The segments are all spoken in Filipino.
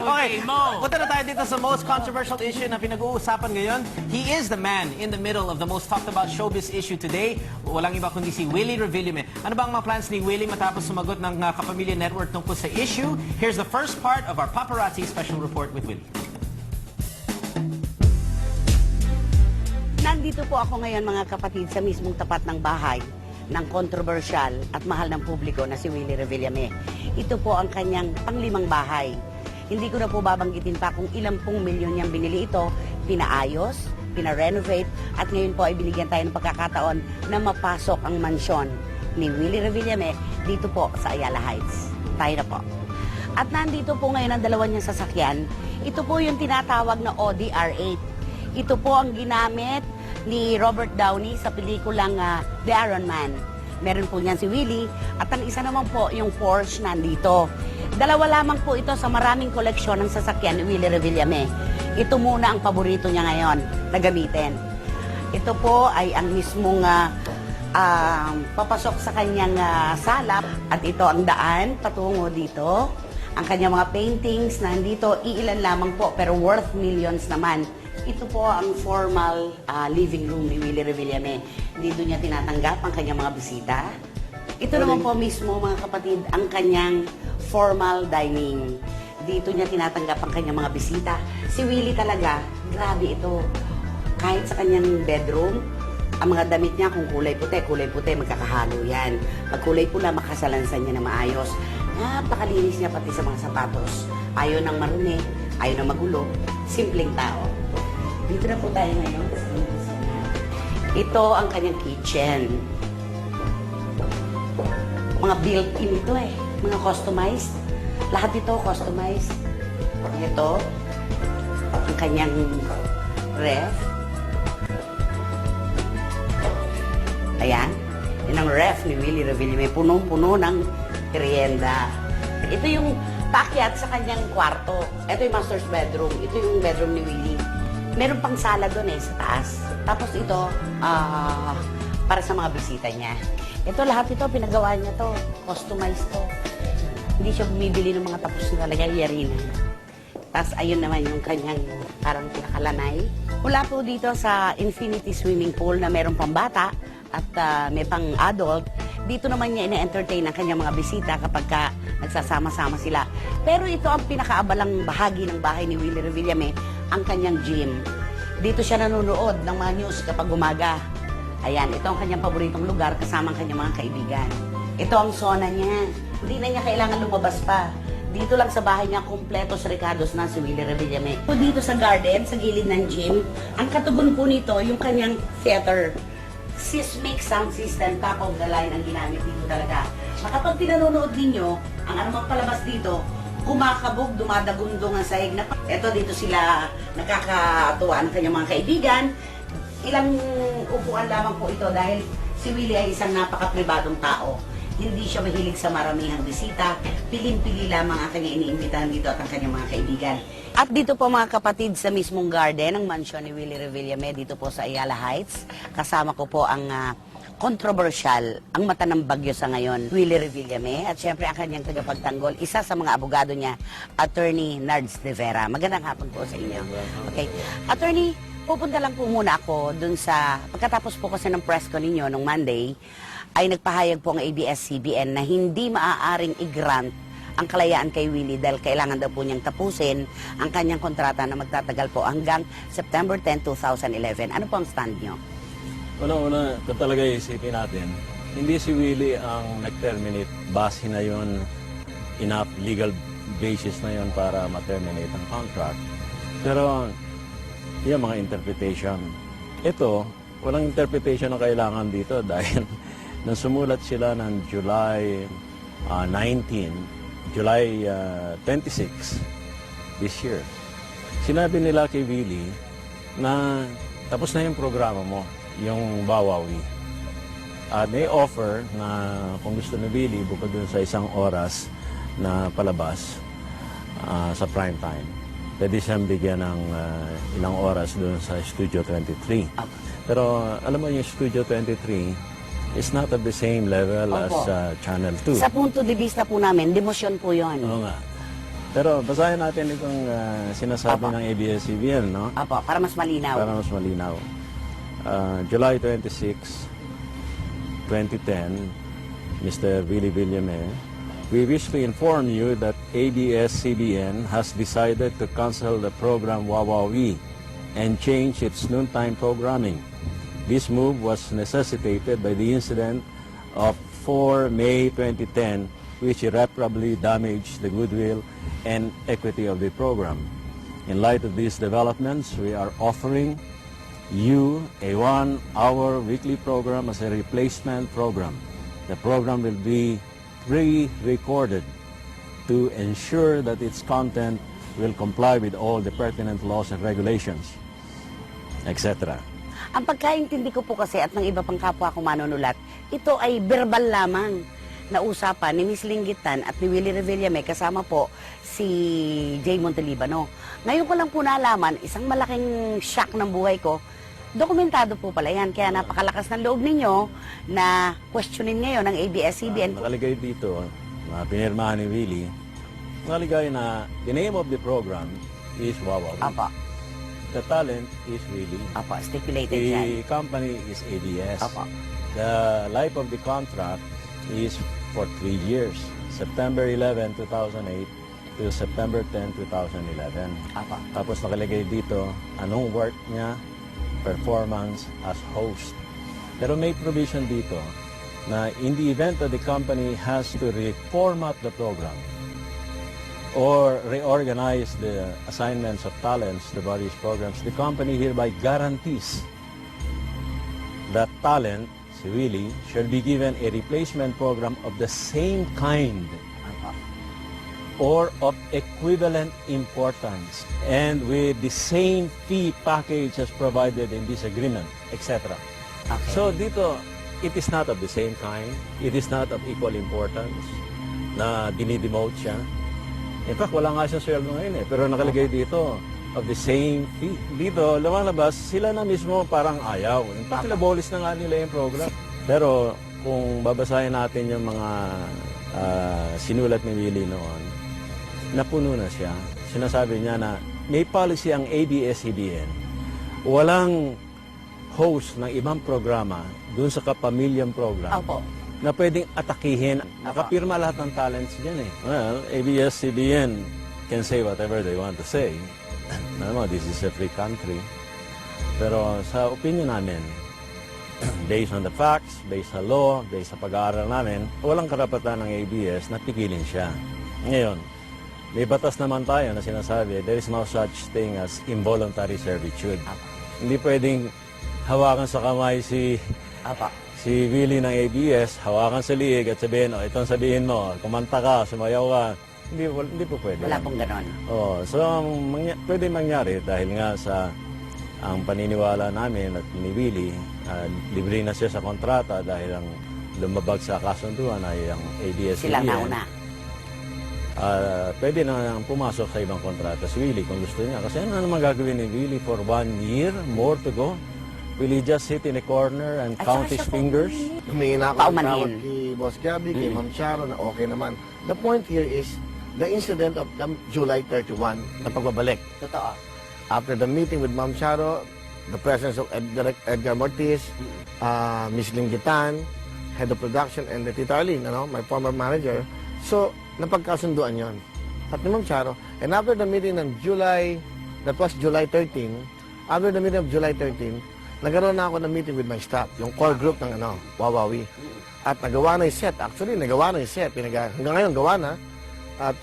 Okay, punta na tayo dito sa most controversial issue na pinag-uusapan ngayon. He is the man in the middle of the most talked about showbiz issue today. Walang iba kundi si Willie Revillame. Ano ba ang mga plans ni Willie matapos sumagot ng Kapamilya Network tungkol sa issue? Here's the first part of our Paparazzi special report with Willie. Nandito po ako ngayon mga kapatid sa mismong tapat ng bahay ng kontrobersyal at mahal ng publiko na si Willie Revillame. Ito po ang kanyang panglimang bahay. Hindi ko na po babanggitin pa kung ilang pong milyon niyang binili ito, pinaayos, pina-renovate, at ngayon po ay binigyan tayo ng pagkakataon na mapasok ang mansyon ni Willie Revillame dito po sa Ayala Heights. Tayo na po. At nandito po ngayon ang dalawa niyang sasakyan. Ito po yung tinatawag na Audi R8. Ito po ang ginamit ni Robert Downey sa pelikulang The Iron Man. Meron po niyan si Willie at ang isa naman po yung Porsche nandito. Dalawa lamang po ito sa maraming koleksyon ng sasakyan ni Willie Revillame. Ito muna ang paborito niya ngayon na gamitin. Ito po ay ang mismong papasok sa kanyang sala at ito ang daan patungo dito. Ang kanyang mga paintings nandito, iilan lamang po pero worth millions naman. Ito po ang formal living room ni Willie Revillame. Dito niya tinatanggap ang kanyang mga bisita. Ito naman po mismo mga kapatid ang kanyang formal dining. Dito niya tinatanggap ang kanyang mga bisita. Si Willie talaga, grabe ito. Kahit sa kanyang bedroom, ang mga damit niya kung kulay puti, magkakahalo yan. Pag kulay pula, makasalansan niya na maayos. Napakalinis niya pati sa mga sapatos. Ayaw ng marumi, ayaw ng magulo. Simpleng tao. Dito na po tayo ngayon. Ito ang kanyang kitchen. Mga built-in ito eh. Mga customized. Lahat ito customized. Ito. Ang kanyang ref. Ayan. Yan ang ref ni Willie Revillame. Punong-puno ng merienda. Ito yung paakyat sa kanyang kwarto. Ito yung master's bedroom. Ito yung bedroom ni Willie. Meron pang sala doon eh, sa taas. Tapos ito, para sa mga bisita niya. Ito, lahat ito, pinagawa niya to. Customized to. Hindi siya bumibili ng mga tapos na lagay-yari na. Tapos, ayun naman yung kanyang parang pinakalanay. Mula po dito sa infinity swimming pool na meron pang bata at may pang adult, dito naman niya ina-entertain ang kanyang mga bisita kapag nagsasama-sama sila. Pero ito ang pinakaabalang bahagi ng bahay ni Willie Revillame, ang kanyang gym. Dito siya nanonood ng mga news kapag umaga. Ayan, ito ang kanyang paboritong lugar kasama ang kanyang mga kaibigan. Ito ang sauna niya. Hindi na niya kailangan lumabas pa. Dito lang sa bahay niya, kompletos recados na si Willie Revillame. Dito sa garden, sa gilid ng gym, ang katugon po nito, yung kanyang theater. Seismic sound system, top of the line ang ginamit dito talaga. Kapag pinanonood ninyo, ang anumang palabas dito, kumakabog, dumadagundong ang sahig na. Ito dito sila nakakatuwa ng kanyang mga kaibigan. Ilang upuan lamang po ito dahil si Willie ay isang napaka-pribadong tao. Hindi siya mahilig sa maramihang bisita. Piling-pili lamang ang kanyang iniimbitahan dito at ang kanyang mga kaibigan. At dito po mga kapatid sa mismong garden ng mansyon ni Willie Revillame dito po sa Ayala Heights. Kasama ko po ang kontrobersyal, ang mata ng bagyo sa ngayon, Willie Revillame. At syempre ang kanyang tagapagtanggol, isa sa mga abogado niya, Attorney Nards de Vera. Magandang hapon po sa inyo. Okay. Attorney, pupunta lang po muna ako dun sa, pagkatapos po kasi ng press ko ninyo nung Monday, ay nagpahayag po ang ABS-CBN na hindi maaaring i-grant ang kalayaan kay Willie dahil kailangan daw po niyang tapusin ang kanyang kontrata na magtatagal po hanggang September 10, 2011. Ano po ang stand niyo? Una-una, kung talaga isipin natin, hindi si Willie ang nag-terminate. Base na yun, enough legal basis na yun para ma-terminate ang contract. Pero, yung mga interpretation. Ito, walang interpretation na kailangan dito dahil nang sumulat sila ng July 26 this year. Sinabi nila kay Willie na tapos na yung programa mo, yung Wawawi. May offer na kung gusto ni Willie, bukod dun sa 1 oras na palabas sa prime time, pwede siyang bigyan ng ilang oras dun sa Studio 23. Pero alam mo yung Studio 23, is not at the same level as Channel 2. Sa punto de vista po namin, demosyon po yun. Oo nga. Pero basahin natin itong sinasabi ng ABS-CBN, no? Apo, para mas malinaw. Para mas malinaw. July 26, 2010, Mr. Willie Villame, we wish to inform you that ABS-CBN has decided to cancel the program Wawawi and change its noontime programming. This move was necessitated by the incident of 4 May 2010, which irreparably damaged the goodwill and equity of the program. In light of these developments, we are offering you a 1-hour weekly program as a replacement program. The program will be pre-recorded to ensure that its content will comply with all the pertinent laws and regulations, etc. Ang pagkaintindi ko po kasi at ng iba pang kapwa ko manunulat, ito ay verbal lamang na usapan ni Miss Linggitan at ni Willie Revillame kasama po si Jay Montelibano. Ngayon ko lang po nalaman, isang malaking shock ng buhay ko, dokumentado po pala yan. Kaya napakalakas ng loob ninyo na questionin ngayon ng ABS-CBN. Nakalagay dito, na pinirmahan ni Willie, nakalagay na the name of the program is Wawawi. Apa, The talent is Willie. apa, stipulated yan. The company is ABS. Apa. The life of the contract is for 3 years, September 11, 2008 to September 10, 2011. Apa. Tapos nakalagay dito, anong work niya, performance as host. Pero may provision dito na in the event that the company has to reformat the program or reorganize the assignments of talents to various programs, the company hereby guarantees that talent, si Willie, shall be given a replacement program of the same kind Apa. or of equivalent importance and with the same fee package as provided in this agreement, etc. Okay. So dito, it is not of the same kind, it is not of equal importance na dinidemote siya. In fact, wala nga siya sweldo ngayon pero nakalagay dito of the same fee. Dito, lumalabas, sila na mismo parang ayaw. In fact, nabolis na nga nila yung program. Pero kung babasahin natin yung mga sinulat ni Willie noon, napuno na siya. Sinasabi niya na may policy ang ABS-CBN. Walang host ng ibang programa dun sa kapamilyang program Opo. na pwedeng atakihin. Nakapirma lahat ng talents dyan eh. Well, ABS-CBN can say whatever they want to say. Naman, this is a free country. Pero sa opinion namin, based on the facts, based sa law, based sa pag-aaral namin, walang karapatan ng ABS na pigilin siya. Ngayon, may batas naman tayo na sinasabi, there is no such thing as involuntary servitude. Hindi pwedeng hawakan sa kamay si Apa. Willie ng ABS, hawakan sa liig at sabihin, oh, itong sabihin mo, kumanta ka, sumayaw ka. Hindi po pwede. Wala pong ganon. Oh, so pwede mangyari dahil nga sa ang paniniwala namin at ni Willie, libre na siya sa kontrata dahil ang lumabag sa kasunduan ay ang ABS-CBN. Silang nauna. Pwede na pumasok sa ibang kontrata si Willie kung gusto niya. Kasi ano naman gagawin ni Willie for 1 year, more to go? Will he just sit in a corner and At count saka his siya po, fingers? Humingi na ako ng Paumanhin. tawad kay Boss Gabby, kay Ma'am Charo na okay naman. The point here is the incident of the July 31 na pagbabalik. Totoo. After the meeting with Ma'am Charo, the presence of Edgar Mortiz, Miss Linggitan, head of production, and the Tita Arlene, my former manager. So, napagkasunduan yon. At ni Ma'am Charo. And after the meeting ng July, that was July 13, after the meeting of July 13, nagkaroon na ako ng meeting with my staff, yung core group ng Wawawi. At nagawa na yung set. Actually, nagawa na yung set. Hanggang ngayon, gawa na. At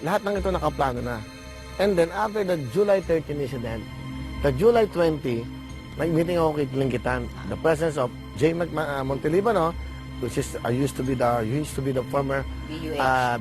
lahat ng ito nakaplano na. And then, after the July 13 incident, the July 20, nag-meeting ako kay Linggitan. The presence of Jay Montelibano, which is used to be the former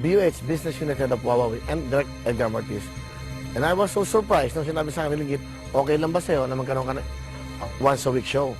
BUH Business Unit Head of Wawawi, and Direct Edgar Mortiz. And I was so surprised nung sinabi sa akin ni Linggit, okay lang ba sa'yo na magkaroon ka na once a week show?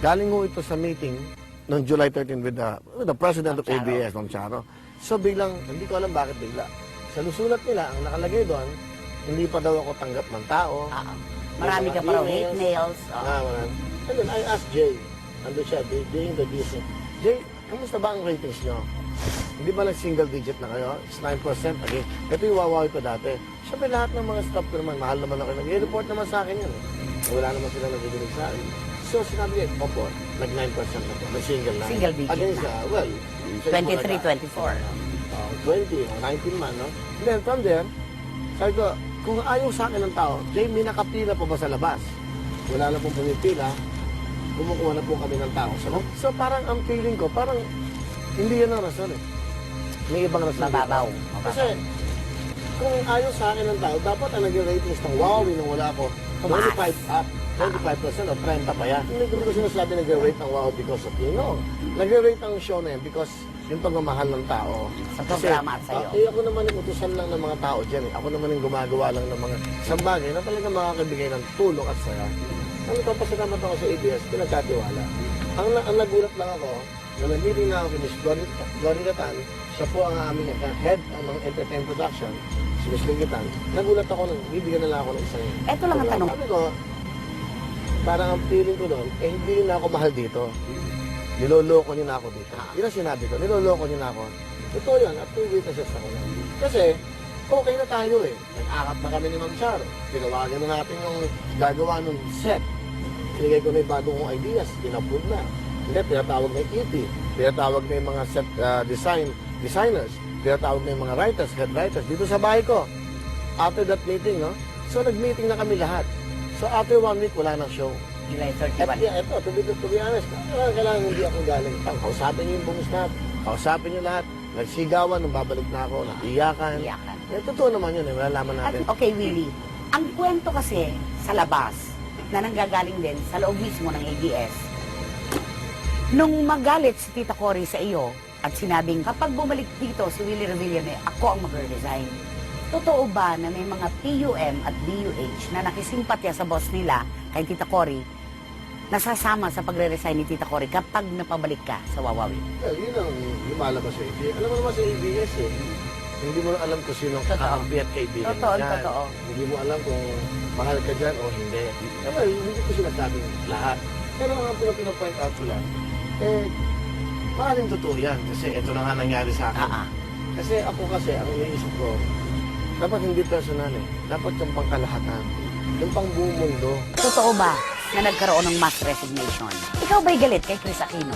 Galing ko ito sa meeting noong July 13 with the president of ABS, Ma'am Charo. So biglang, hindi ko alam bakit bigla. Sa lusulat nila, ang nakalagay doon, hindi pa daw ako tanggap ng tao. Marami ka pa raw hate mails. And then I asked Jay, ando siya, being the business. Jay, kamusta ba ang ratings nyo? hindi ba single digit na kayo? It's 9% again. Ito yung Huawei ko dati. Siyempre lahat ng mga staff ko naman, mahal naman ako. Nag-report naman sa akin yun. Wala naman sila nagiginig sa akin. So sinabi niya, opo, nag-9% na po, nag-single na. Single digit Against, na. well, 23, 24. 20 o 19 man, no? Then from there, sabi ko, kung ayaw sa akin ng tao, Jay, may nakapila pa ba sa labas? Wala na pong pumipila, kumukuha na po kami ng tao. So parang ang feeling ko, parang hindi yan ang rason eh. May ibang rason. Mababaw. dito. Kasi kung ayaw sa akin ng tao, dapat ang nag-ratings ng Huawei nung wala ko, 25 up. 25% o 30 pa yan. Hindi ko sinasabi nag-rate ang Huawei because of you. No. Nag-rate ang show na yan because yung pagmamahal ng tao. Sa programa at sa'yo. Ako naman yung utusan lang ng mga tao dyan. Ako naman yung gumagawa lang ng mga isang bagay na talaga makakabigay ng tulong at saya. Ang nagpapasalamat ako sa ABS, pinagkatiwala. Ang nagulat lang ako, na nag-meeting na ako kay Miss Gloria Gatan, siya po ang aming head ng mga entertainment production, si Miss Lingitan. Nagulat ako nang bibigyan na lang ako ng isang... Eto lang ang tanong. Sabi ko, parang ang feeling ko doon, hindi na ako mahal dito. Niloloko niyo na ako dito. Yun ang sinabi ko, niloloko niyo na ako. Ito yun, at 2 witnesses ako na. Kasi, okay na tayo eh. Nag-akap na kami ni Ma'am Charo. Tinawagan na natin yung gagawa ng set. Pinigay ko na yung bagong ideas, in-upload na. Hindi, pinatawag na yung EP, pinatawag na yung mga set designers, pinatawag na yung mga writers, head writers, dito sa bahay ko. After that meeting, no? So, nag-meeting na kami lahat. So, after 1 week, wala nang show. July At 31. yeah, ito, to be honest, kailangan hindi ako galing. Kausapin niyo yung buong staff, kausapin niyo lahat. Nagsigawan nung babalik na ako, naiyakan. Iyakan. Eh, totoo naman yun, malalaman At natin. okay, Willie, ang kwento kasi sa labas na nanggagaling din sa loob mismo ng ABS, nung magalit si Tita Cory sa iyo at sinabing, kapag bumalik dito si Willie Revillame, ako ang mag-resign. Totoo ba na may mga PUM at DUH na nakisimpatya sa boss nila kay Tita Cory, nasasama sa pagre-resign ni Tita Cory kapag napabalik ka sa Huawei? Well, yun ang lumalabas sa ABS. Alam mo naman sa ABS eh, hindi mo na alam kung sino Totoo. kakampi at kaibigan Totoo, mo dyan. totoo. Hindi mo alam kung mahal ka dyan o hindi. Well, hindi ko sinasabing lahat. Pero ang pinapoint out ko lang, maaaring totoo yan. Kasi ito na nga nangyari sa akin. Kasi ako kasi, ang iniisip ko, dapat hindi personal eh. Dapat yung pangkalahatan. Yung pang buong mundo. Totoo ba na nagkaroon ng mass resignation? Ikaw ba'y galit kay Chris Aquino?